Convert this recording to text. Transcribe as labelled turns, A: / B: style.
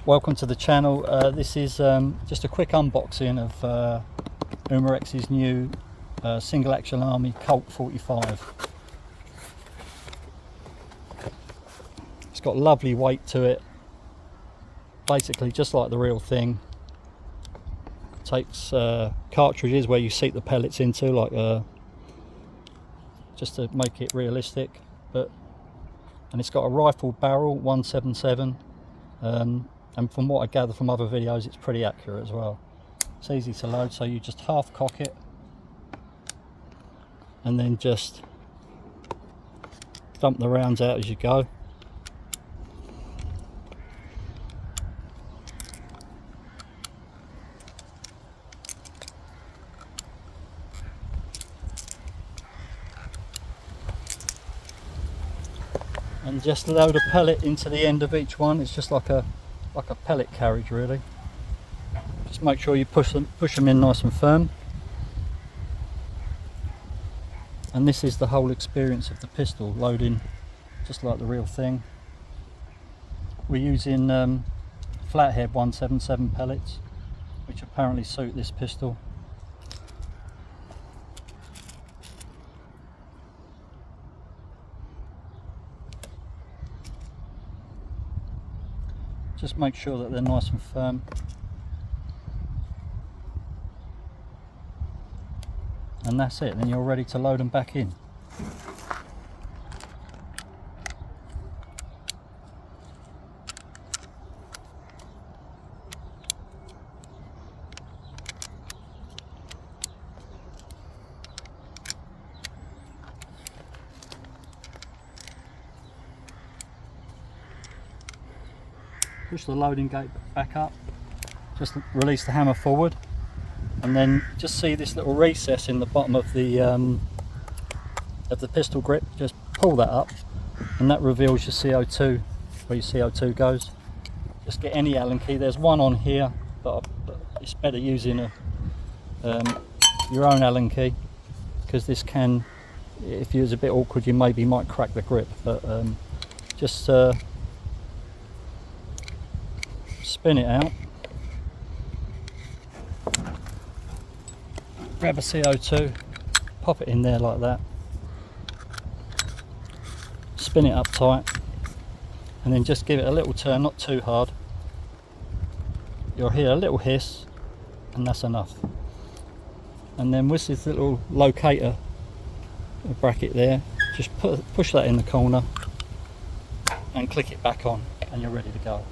A: Welcome to the channel. This is just a quick unboxing of Umarex's new single action army Colt 45. It's got lovely weight to it, basically just like the real thing. Takes cartridges where you seat the pellets into, like just to make it realistic, and it's got a rifle barrel 177. And from what I gather from other videos, it's pretty accurate as well. It's easy to load, so you just half cock it and then just dump the rounds out as you go. And just load a pellet into the end of each one. It's just like a pellet carriage, really. Just make sure you push them in nice and firm. And this is the whole experience of the pistol, loading just like the real thing. We're using flathead 177 pellets, which apparently suit this pistol. Just make sure that they're nice and firm. And that's it, then you're ready to load them back in. Push the loading gate back up, just release the hammer forward, and then just see this little recess in the bottom of the pistol grip. Just pull that up and that reveals your CO2, where your CO2 goes. Just get any Allen key. There's one on here, but it's better using your own Allen key, because this can, if it's a bit awkward, you maybe might crack the grip, but just spin it out, grab a CO2, pop it in there like that, spin it up tight, and then just give it a little turn, not too hard. You'll hear a little hiss, and that's enough. And then with this little locator bracket there, just push that in the corner and click it back on, and you're ready to go.